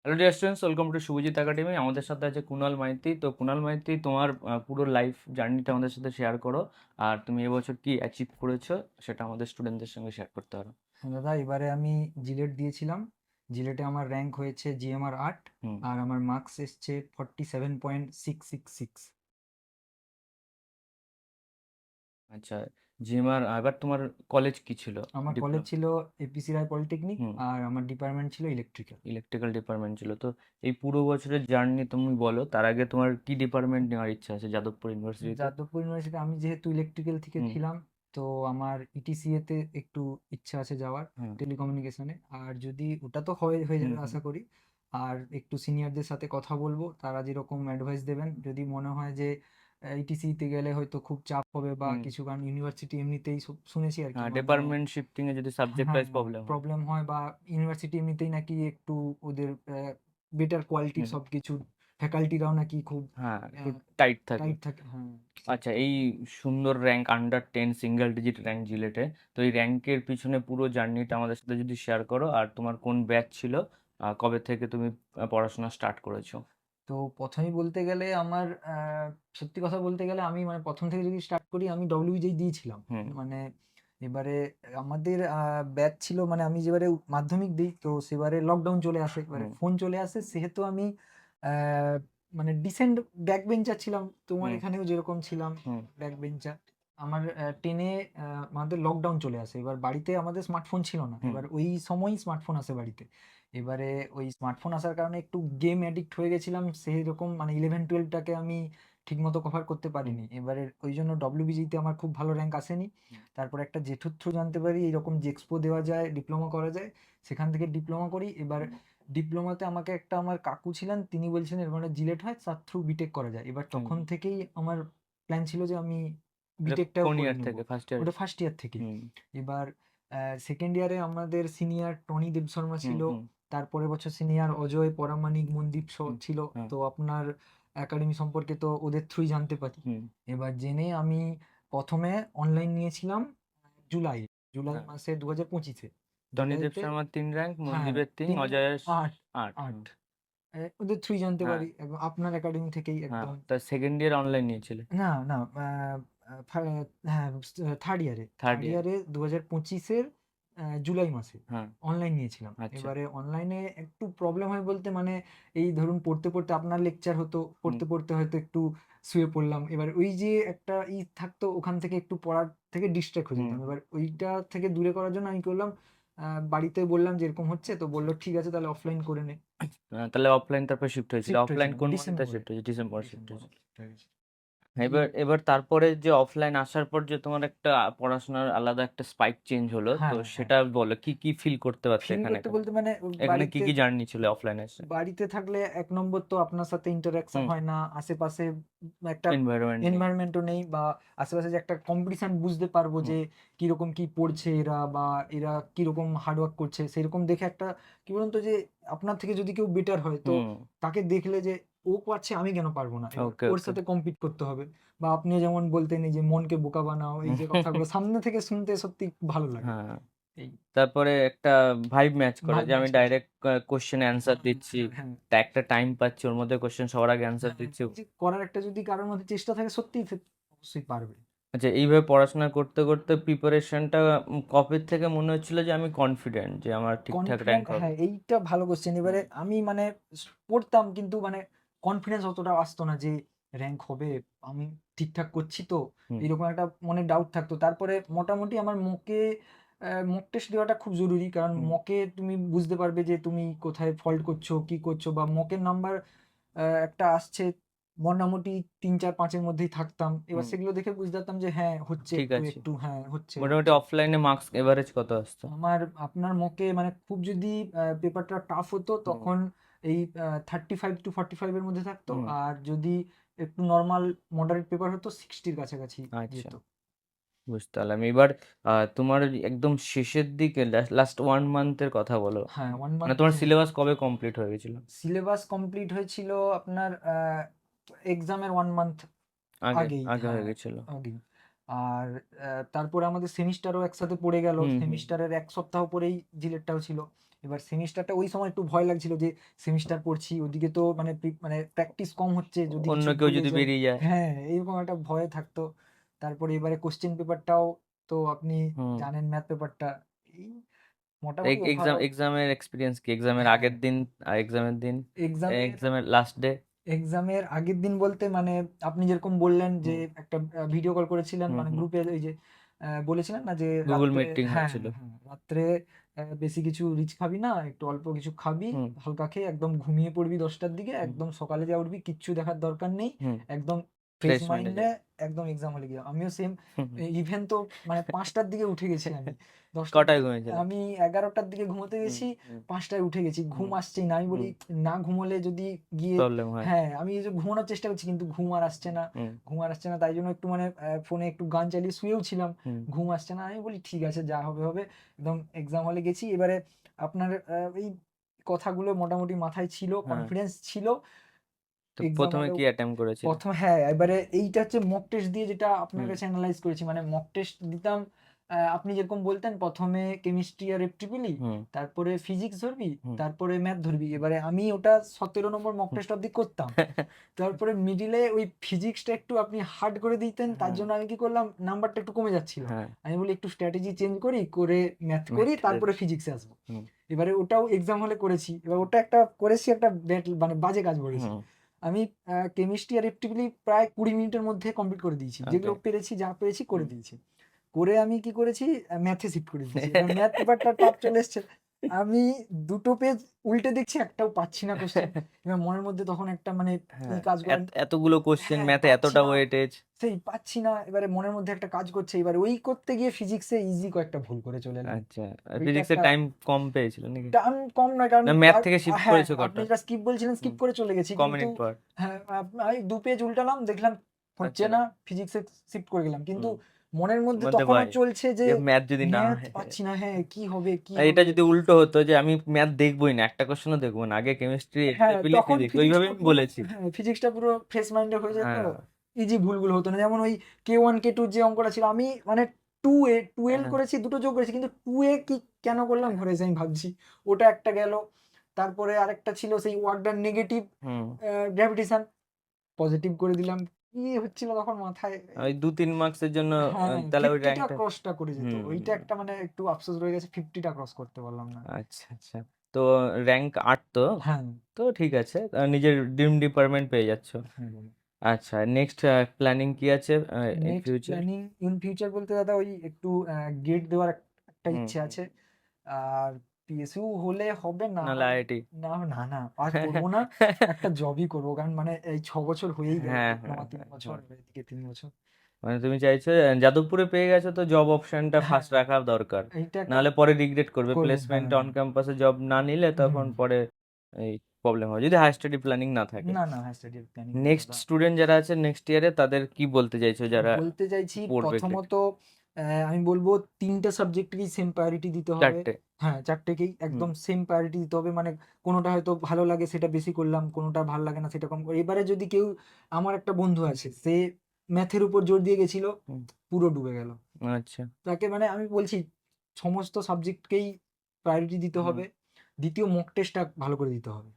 Hello dear students, welcome to Subhajit academy. আমাদের সাথে আছে কুনাল মাইতি। তো কুনাল মাইতি, তোমার পুরো লাইফ জার্নিটা আমাদের সাথে শেয়ার করো। আর তুমি এবছর কি অ্যাচিভ করেছো সেটা আমাদের স্টুডেন্টদের সঙ্গে শেয়ার করতে পারো। হ্যাঁ দাদা, এবারে আমি জিলেট দিয়েছিলাম। জিলেটে আমার র্যাঙ্ক হয়েছে জিএমআর 8। হুম। আর আমার মার্কস এসছে 47.666। আচ্ছা, জিএমআর। এবার তোমার কলেজ কি ছিল? আমার কলেজ ডিপ্লোমা। ছিল এপিসি রায় পলিটেকনিক, হুম। আর আমার ডিপার্টমেন্ট ছিল ইলেকট্রিক্যাল। ইলেকট্রিক্যাল ডিপার্টমেন্ট ছিল। তো এই পুরো বছরের জার্নি তুমি বলো, তার আগে তোমার কি ডিপার্টমেন্ট নেওয়ার ইচ্ছা আছে যাদবপুর ইউনিভার্সিটিতে? যাদবপুর ইউনিভার্সিটি, আমি যেহেতু ইলেকট্রিক্যাল থেকে হুম। ছিলাম, তো আমার ইটিসিএ তে একটু ইচ্ছা আছে যাওয়ার, হ্যাঁ। টেলিকমিউনিকেশনে। আর যদি ওটা তো হয়ে হুম যাবে হুম আশা করি। আর একটু সিনিয়রদের সাথে কথা বলবো, তারা যেরকম অ্যাডভাইস দেবেন, যদি মনে হয় যে ইটিসি তে গেলে হয়তো খুব চাপ হবে বা হুম। কিছু, কারণ ইউনিভার্সিটি এমনিতেই শুনেছি আর কি, হ্যাঁ, মানে ডিপার্টমেন্ট শিফটিং এ যদি সাবজেক্ট হ্যাঁ ওয়াইজ প্রবলেম হয়। প্রবলেম হয়, বা ইউনিভার্সিটি এমনিতেই নাকি একটু ওদের বেটার কোয়ালিটির হুম। সব কিছু, ফ্যাকাল্টিরাও নাকি খুব হ্যাঁ, একটু টাইট থাকে। টাইট থাকে, হ্যাঁ আচ্ছা, সেটাই। এই সুন্দর rank, under 10 single digit rank জিলেটে। তো এই র্যাঙ্কের পিছনে পুরো জার্নিটা আমাদের সাথে যদি শেয়ার করো, আর তোমার কোন ব্যাচ ছিল, কবে থেকে তুমি পড়াশোনা স্টার্ট করেছো? তো প্রথমেই বলতে গেলে আমার সত্যি কথা বলতে গেলে, আমি মানে প্রথম থেকে যদি স্টার্ট করি, আমি ডব্লিউবিজেই দিয়েছিলাম। হুম মানে এবারে আমাদের ব্যাচ ছিল, মানে আমি যেবারে মাধ্যমিক দিই, তো সেবারে লকডাউন চলে আসে, এবারে হুম ফোন চলে আসে, সেহেতু আমি আহ, মানে ডিসেন্ট ব্যাক বেঞ্চার ছিলাম, তোমার হুম এখানেও যেরকম ছিলাম হুম ব্যাক বেঞ্চার। আমার টেনে আমাদের লকডাউন চলে আসে, এবার বাড়িতে আমাদের স্মার্টফোন ছিল না, হুম এবার ওই সময়ই স্মার্টফোন আসে বাড়িতে। এবারে ওই স্মার্টফোন আসার কারণে একটু গেম অ্যাডিক্ট হয়ে গেছিলাম, সেই রকম মানে 11-12টাকে আমি ঠিকমতো কভার করতে হুম পারিনি, এবারে ওই জন্য ডব্লিউবিজিতে আমার খুব ভালো র্যাঙ্ক আসেনি। হুম তারপর একটা জেঠুর থ্রু জানতে পারি এরকম জেক্সপো দেওয়া যায়, ডিপ্লোমা করা যায়, সেখান থেকে ডিপ্লোমা করি। এবার ডিপ্লোমাতে আমাকে একটা, আমার কাকু ছিলেন, তিনি বলছেন এর মানে জিলেট হয়, তার থ্রু বিটেক করা যায়। এবার হুম। তখন থেকেই আমার প্ল্যান ছিল যে আমি এটা বিটেকটাও কোন করে ইয়ার নেব। থেকে, ফার্স্ট ইয়ার? ওটা ফার্স্ট ইয়ার থেকেই। হুম এবার সেকেন্ড ইয়ারে আমাদের সিনিয়র টনি দেব শর্মা হুম ছিল, হুম তারপরের বছর সিনিয়র অজয় পরামানিক মনদীপ হুম। ছিল। হ্যাঁ। তো আপনার একাডেমি সম্পর্কে তো ওদের থ্রুই জানতে পারি। হুম। এবার জেনে আমি প্রথমে অনলাইন নিয়েছিলাম জুলাই জুলাই হ্যাঁ, মাসে 2025-এ। টনিদেব জুলাইতে, শর্মার 3 র্যাঙ্ক, হ্যাঁ মনদীপের 3, 3, অজয়ের 8, 8। 8 হুম। ওদের থ্রুই জানতে হ্যাঁ। পারি, এবং আপনার একাডেমি থেকেই হ্যাঁ, একদম। তা সেকেন্ড ইয়ার অনলাইন নিয়েছিলে? না না, হ্যাঁ থার্ড ইয়ারে, থার্ড ইয়ার। 2025-এর জুলাই মাসে হ্যাঁ। অনলাইন নিয়েছিলাম। আচ্ছা। এবারে অনলাইনে একটু প্রবলেম হয় বলতে, মানে এই ধরুন পড়তে পড়তে আপনার লেকচার হতো, হুম পড়তে পড়তে হয়তো একটু শুয়ে পড়লাম, এবার ওই যে একটা থাকতো, ওখান থেকে একটু পড়ার থেকে ডিস্ট্রাক্ট হয়ে হুম। যেতাম। এবার ওইটা থেকে দূরে করার জন্য আমি করলাম, বাড়িতে বললাম যে এরকম হচ্ছে, তো বললো ঠিক আছে তাহলে অফলাইন করে নে। তাহলে অফলাইন তারপর শিফট হয়েছিল। শিফট অফলাইন হয়েছিলাম কোন মান্থে ডিসেম্বরে। শিফট হয়েছে? ডিসেম্বর শিফট ডিসেম্বরে হয়েছে। শিফট হয়ে গেছে। এবার দিয়ে এবার তারপরে যে অফলাইন আসার পর যে তোমার একটা পড়াশোনার আলাদা একটা স্পাইক চেঞ্জ হলো, তো হ্যাঁ হ্যাঁ, সেটা বলো, কি কি ফিল করতে পারছো ফিল এখানে? করতে বলতে মানে এখানে কি বাড়িতে কি জার্নি ছিল অফলাইনে এসে? বাড়িতে থাকলে এক নম্বর তো আপনার সাথে ইন্টারাকশন হুম। হয় না, আশেপাশে একটা এনভায়রনমেন্ট নেই। এনভায়রনমেন্টও নেই, বা আশেপাশে যে একটা কম্পিটিশন বুঝতে পারবো হুম যে কিরকম কি পড়ছে এরা, বা এরা কিরকম হার্ডওয়ার্ক করছে, সেরকম দেখে একটা, কি বলুন তো, যে আপনার থেকে যদি কেউ বেটার হয়, তো হুম। তাকে দেখলে যে ও পারছে আমি কেন পারবো না, এবার ওকে ওর ওকে। সাথে কম্পিট করতে হবে। বা আপনি যেমন বলতেন এই যে মনকে বোকা বানাও, এই যে কথাগুলো সামনে থেকে শুনতে সত্যি ভালো লাগে। হ্যাঁ। এই তারপরে একটা ভাইব ম্যাচ করে ভাইব যে আমি ম্যাচ করে। ডাইরেক্ট কোশ্চেন অ্যান্সার হ্যাঁ দিচ্ছি। হ্যাঁ হ্যাঁ। তা একটা টাইম পাচ্ছি, ওর মধ্যে কোশ্চেন সবার আগে অ্যান্সার হ্যাঁ, দিচ্ছি। এই যে করার একটা যদি কারোর মধ্যে চেষ্টা থাকে, সত্যিই সে অবশ্যই পারবে। আচ্ছা, এইভাবে পড়াশোনা করতে করতে প্রিপারেশনটা কবের থেকে মনে হচ্ছিল যে আমি কনফিডেন্ট যে আমার ঠিকঠাক র্যাঙ্ক কনফিডেন্ট, হবে? হ্যাঁ এইটা ভালো কোশ্চেন। এবারে হুম আমি মানে পড়তাম, কিন্তু মানে কনফিডেন্স অতটা আসতো না যে র‍্যাঙ্ক হবে, আমি ঠিকঠাক করছি তো, হুম এরকম একটা মনে ডাউট থাকতো। তারপরে মোটামুটি আমার মক টেস্ট দেওয়াটা খুব জরুরি, কারণ হুম মকে তুমি বুঝতে পারবে যে তুমি কোথায় ফল্ট করছো, কি করছো, বা মকের নাম্বার একটা আসছে মোটামুটি ৩, ৪, ৫-এর মধ্যেই থাকতাম। এবার হুম। সেগুলো দেখে বুঝতে পারতাম যে হ্যাঁ হচ্ছে, ঠিক একটু আছে। একটু হ্যাঁ হচ্ছে মোটামুটি হচ্ছে। অফলাইনে মার্কস এভারেজ কত আসতো? আমার আপনার মকে মানে খুব যদি পেপারটা টাফ হতো, হুম তখন এই 35 to 45 এর মধ্যে থাকতো। হুম। আর যদি একটু নর্মাল মডারেট পেপার হতো, 60-র কাছাকাছি আচ্ছা, যেত। বুঝতে পারলাম। এবার তোমার একদম শেষের দিকে লাস্ট 1 মান্থের কথা বলো। হ্যাঁ 1 মানে মান্থ, তোমার হ্যাঁ। সিলেবাস কবে কমপ্লিট হয়ে গেছিল? সিলেবাস কমপ্লিট হয়েছিল আপনার এক্সামের 1 মান্থ আগে আগেই, আগে হয়ে হ্যাঁ গেছিল। আগেই। আর তারপরে আমাদের সেমিস্টারও একসাথে পড়ে গেল, হুম হুম সেমিস্টারের 1 সপ্তাহ পরেই জিলেটটাও ছিল। এবার সেমিস্টারটা ওই সময় একটু ভয় লাগছিল যে সেমিস্টার পড়ছি, ওদিকে তো মানে মানে প্র্যাকটিস কম হচ্ছে, যদি অন্য কিছু কেউ ভুলে যদি যাই। বেরিয়ে যায়। হ্যাঁ, এরকম একটা ভয় থাকতো। তারপরে এবারে কোশ্চেন পেপারটাও তো আপনি হুম। জানেন, ম্যাথ পেপারটা এই মোটামুটি এক্সাম ওভারঅল। এক্সামের এক্সপিরিয়েন্স কি, এক্সামের হ্যাঁ, আগের দিন আর এক্সামের দিন, এক্সামের এক্সামের লাস্ট ডে? এক্সামের আগের দিন বলতে মানে আপনি যেরকম বললেন যে হুম একটা ভিডিও কল করেছিলেন, হুম মানে হুম। গ্রুপে ওই যে বলেছিলেন না যে গুগল রাত্রে, মিটিং হ্যাঁ হচ্ছিল। হ্যাঁ রাত্রে বেশি কিছু রিচ খাবি না, একটু অল্প কিছু খাবি, হুম হালকা খেয়ে একদম ঘুমিয়ে পড়বি 10টার দিকে, হুম একদম সকালে যা উঠবি কিচ্ছু দেখার দরকার নেই, হুম। একদম ফ্রেশ ফ্রেশ মাইন্ডে মাইন্ডে যাবে। একদম এক্সাম হলে গিয়ে আমিও সেম। হুম হুম। ইভেন তো মানে 5টার দিকে উঠে গেছি আমি, 10টার কটায় দিকে ঘুমিয়েছিলে? আমি 11টার দিকে ঘুমোতে হুম গেছি, হুম 5টায় উঠে গেছি, ঘুম হুম আসছেই না, আমি বলি হুম। না ঘুমোলে যদি গিয়ে, প্রবলেম হয়। হ্যাঁ আমি এই যে ঘুমানোর চেষ্টা করছি কিন্তু ঘুম আর আসছে না, হুম ঘুম আর আসছে না, তাই জন্য একটু মানে ফোনে একটু গান চালিয়ে শুয়েও ছিলাম, হুম। ঘুম আসছে না, আমি বলি ঠিক আছে যা হবে হবে, একদম এক্সাম হলে গেছি। এবারে আপনার এই কথাগুলো মোটামুটি মাথায় ছিল, হ্যাঁ। কনফিডেন্স ছিল তো এক্সাম প্রথমে হলেও। কি অ্যাটেম্প করেছিলে? প্রথম হ্যাঁ, এবারে এইটা হচ্ছে মক টেস্ট দিয়ে যেটা আপনার হুম কাছে এনালাইজ করেছি, মানে মক টেস্ট দিতাম। আপনি যেরকম বলতেন প্রথমে কেমিস্ট্রি আর এফটিপিলি, হুম তারপরে ফিজিক্স ধরবি, হুম। তারপরে ম্যাথ ধরবি, এবারে আমি ওটা 17 নম্বর মক হুম। টেস্ট অব্দি করতাম। তারপরে মিডিলে ওই ফিজিক্সটা একটু আপনি হার্ড করে দিতেন, তার হ্যাঁ জন্য আমি কি করলাম, নাম্বারটা একটু কমে যাচ্ছিল, হ্যাঁ। আমি বলি একটু স্ট্র্যাটেজি চেঞ্জ করি, করে ম্যাথ করি, ম্যাথে তারপরে দেবে। ফিজিক্সে আসবো। হুম এবারে ওটাও এক্সাম হলে করেছি, এবার ওটা একটা করেছি, একটা মানে বাজে কাজ করেছি। হুম। আমি কেমিস্ট্রি আর এফটিপিলি প্রায় 20 মিনিটের মধ্যে কমপ্লিট করে দিয়েছি, ওকে। যেগুলো পেরেছি যা পেরেছি করে হুম। দিয়েছি। করে আমি কি করেছি, ম্যাথে শিফট করে দিয়েছি, এবার ম্যাথ পেপারটা টাফ চলে এসছে, আমি 2টো পেজ উল্টে দেখছি, একটাও পাচ্ছি না কোশ্চেন। এবার মনের মধ্যে তখন একটা মানে হ্যাঁ, কাজ করে, এতগুলো কোশ্চেন, হ্যাঁ ম্যাথে পাচ্ছি এতটা না, ওয়েটেজ। সেই পাচ্ছি না, এবারে মনের মধ্যে একটা কাজ করছে, এবার ওই করতে গিয়ে ফিজিক্সে ইজি কয়েকটা ভুল করে চলে এলাম। আচ্ছা, ওইটা ফিজিক্সের একটা টাইম কম পেয়েছিল নাকি? টার্ম কম নয়, কারণ না ম্যাথ আর থেকে শিফট হ্যাঁ, করেছো আপনি কটা? যেটা স্কিপ বলছিলেন স্কিপ হুম। করে চলে গেছি, ক কিন্তু মিনিট পর? হ্যাঁ, আমি 2 পেজ উল্টালাম, দেখলাম হচ্ছে হচ্ছে না। না, ফিজিক্সে শিফট করে গেলাম। কিন্তু হুম। মনের মধ্যে মধ্যে তখনও ভয় চলছে যে যে ম্যাথ যদি না ম্যাথ হয়। পাচ্ছি না, হ্যাঁ কি হবে, কি আর এটা হবে? যদি উল্টো হতো যে আমি ম্যাথ দেখবোই না, একটা কোশ্চেনও দেখবো না, আগে কেমিস্ট্রি, হ্যাঁ, এফটিপিলি, তখন ফিজিক্স, ওইভাবে ফিজিক্সটা আমি পুরো, বলেছি। হ্যাঁ, ফিজিক্সটা পুরো ফ্রেশ মাইন্ডে হয়ে যেত। হ্যাঁ ইজি ভুলগুলো হতো না। যেমন ওই K1 K2 যে অঙ্কটা ছিল, আমি মানে 2A 12 হ্যাঁ। করেছি, দুটো যোগ করেছি, কিন্তু 2A কি কেন করলাম ঘরে এসে আমি ভাবছি। ওটা একটা গেল। তারপরে আরেকটা ছিল সেই ওয়ার্ক ডান নেগেটিভ হুম। গ্র্যাভিটেশন, পজিটিভ করে দিলাম। কি হচ্ছিল তখন মাথায়, ওই 2-3 মার্কসের জন্য হ্যাঁ তাহলে ওই 50টা র্যাঙ্কটা। ক্রসটা করে যেত, হুম ওইটা হুম। একটা মানে একটু আফসোস রয়ে গেছে, 50টা ক্রস করতে পারলাম না। আচ্ছা আচ্ছা। তো র্যাঙ্ক 8 তো, হ্যাঁ তো ঠিক আছে, নিজের ড্রিম ডিপার্টমেন্ট পেয়ে যাচ্ছ। হ্যাঁ বলো। আচ্ছা, নেক্সট প্ল্যানিং কি আছে in next future? Planning in future বলতে দাদা ওই একটু গেট দেওয়ার একটা হুম ইচ্ছে হুম। আছে। আর পিএসইউ হলে হবে, না নাহলে হলে আইআইটি। না, না না আর করবো না, একটা জবই করবো, কারণ মানে এই 6 বছর হয়েই গেল, হ্যাঁ হ্যাঁ ডিপ্লোমা 3 বছর, হ্যাঁ। এদিকে 3 বছর। মানে তুমি চাইছো যাদবপুরে পেয়ে গেছো তো জব অপশনটা হ্যাঁ, ফার্স্ট রাখা দরকার, এইটা একটা নাহলে পরে রিগ্রেট করবে, করবো, প্লেসমেন্ট হ্যাঁ অন ক্যাম্পাসে জব না নিলে হুম। তখন পরে এই প্রবলেম হয় যদি হায়ার স্টাডি প্ল্যানিং না থাকে। না না, হ্যাঁ স্টাডি প্ল্যানিং নেই নেক্সট দাদা। স্টুডেন্ট যারা আছে নেক্সট ইয়ারে, তাদের কি বলতে চাইছো যারা বলতে চাইছি পড়বে গ্রেড? প্রথমত আমি বলবো 3টে সাবজেক্টকেই সেম প্রায়োরিটি দিতে হবে। 4টে। হ্যাঁ, 4টেকেই হুম একদম সেম প্রায়োরিটি দিতে হবে। মানে কোনোটা হয়তো ভালো লাগে সেটা বেশি করলাম, কোনোটা ভালো লাগে না সেটা কম করে। এবারে যদি কেউ, আমার একটা বন্ধু আছে, সে ম্যাথের উপর জোর দিয়ে গেছিল, হুম। পুরো ডুবে গেল। আচ্ছা। তাকে মানে আমি বলছি সমস্ত সাবজেক্টকেই প্রায়োরিটি দিতে হুম হবে। দ্বিতীয় মক টেস্টটা ভালো করে দিতে হবে।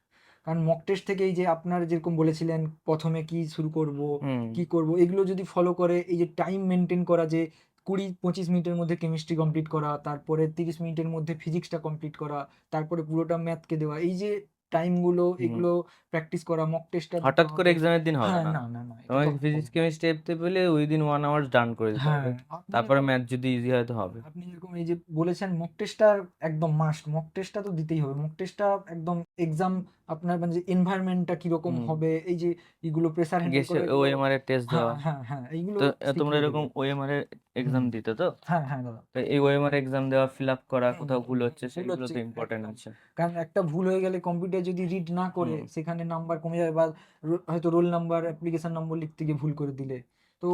কারণ মক টেস্ট থেকে এই যে আপনার যেরকম বলেছিলেন প্রথমে কি শুরু করব, হুম কি করব, এগুলো যদি ফলো করে, এই যে টাইম মেনটেন করা, যে 20-25 মিনিটের মধ্যে কেমিস্ট্রি কমপ্লিট করা, তারপরে 30 মিনিটের মধ্যে ফিজিক্সটা কমপ্লিট করা, তারপরে পুরোটা ম্যাথকে দেওয়া, এই যে টাইমগুলো, হুম। এগুলো প্র্যাকটিস করা, মক টেস্টটা দিতে হঠাৎ করে হবে। এক্সামের দিন হবে হ্যাঁ, না, না না না, এটা তো তোমাকে হবে ফিজিক্স না। কেমিস্ট্রি এফতে পেলে উইদিন 1 আওয়ার ডান করে দিতে হ্যাঁ, হবে, আপনি তারপরে যেরকম ম্যাথ যদি ইজি হয় তো হবে। আপনি যেরকম এই যে বলেছেন মক টেস্টটা একদম মাস্ট, মক টেস্টটা তো দিতেই হবে। মক টেস্টটা একদম এক্সাম, আপনার মানে যে এনভায়রনমেন্টটা কিরকম হুম। হবে, এই যে এগুলো প্রেসার হ্যান্ডেল গেছে করা, এগুলো, ওএমআর এর টেস্ট হ্যাঁ দেওয়া। হ্যাঁ হ্যাঁ এইগুলো তো তোমরা শিখলে এরকম দেখবে। ওএমআর এর হুম, এক্সাম দিতে তো, হ্যাঁ হ্যাঁ দাদা। তো এই ওএমআর এক্সাম দেওয়া, ফিল আপ করা, হুম কোথাও হুম ভুল হুম, হচ্ছে ভুল সেগুলো হচ্ছে তো ইম্পর্টেন্ট একদম। আছে। কারণ একটা ভুল হয়ে গেলে কম্পিউটার যদি রিড না করে, হুম সেখানে নাম্বার কমে যাবে, বা হয়তো রোল নাম্বার, অ্যাপ্লিকেশন নম্বর লিখতে গিয়ে ভুল করে দিলে, তো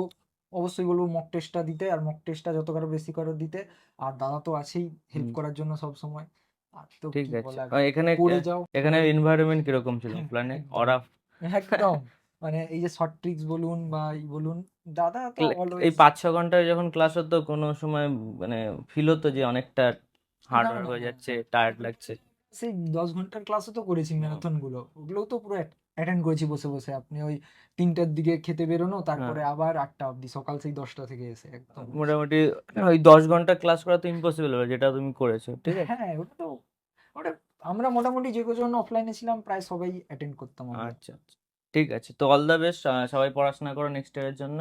অবশ্যই বলবো মক টেস্টটা দিতে, আর মক টেস্টটা যত পারো বেশি করে দিতে। আর দাদা তো আছেই হেল্প হুম। করার জন্য সব সময়। আর তো ঠিক কি আছে, বলার, এখানে করে যাও এখানে এবারে। এনভায়রনমেন্ট কিরকম ছিল প্ল্যানে, একদম ওরা একদম মানে এই যে শর্ট ট্রিক্স বলুন বা ই বলুন, দাদা তো এই অলওয়েজ। 5-6 ঘন্টায় যখন ক্লাস হতো কোনো সময় মানে ফিল হতো যে অনেকটা হার্ড না না হয়ে না যাচ্ছে, টায়ার্ড লাগছে? সেই 10 ঘন্টার ক্লাসও তো করেছি, হুম, ম্যারাথন গুলো ওগুলোও তো পুরো অ্যাটেন্ড করেছি বসে বসে। আপনি ওই 3টার দিকে খেতে বেরোনো, হ্যাঁ তারপরে আবার 8টা অবধি, সকাল সেই 10টা থেকে এসে একদম। মোটামুটি ওই 10 ঘন্টা ক্লাস করা তো ইম্পসিবল হবে, যেটা তুমি করেছো, ঠিক আছে। হ্যাঁ, ওটা আমরা মোটামুটি যে কজন অফলাইনে ছিলাম প্রায় সবাই অ্যাটেন্ড করতাম আমরা। আচ্ছা আচ্ছা, ঠিক আছে, তো অল দ্য বেস্ট, সবাই পড়াশোনা করো নেক্সট ইয়ারের জন্য।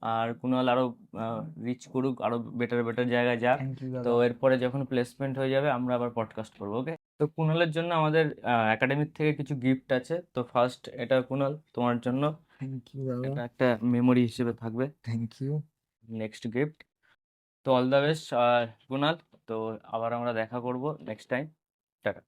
আর কুণাল আরো রিচ করুক, আরো বেটার বেটার জায়গায় যাক। থ্যাংক ইউ তো দাদা। এরপরে যখন প্লেসমেন্ট হয়ে যাবে আমরা আবার পডকাস্ট করবো, ওকে। তো কুণালের জন্য আমাদের একাডেমিক থেকে কিছু গিফট আছে। তো ফার্স্ট এটা কুণাল তোমার জন্য, থ্যাংক ইউ দাদা। এটা একটা মেমোরি হিসেবে থাকবে, থ্যাংক ইউ। Next gift. তো অল দ্য বেস্ট কুণাল, তো আবার আমরা দেখা করব নেক্সট টাইম। টাটা।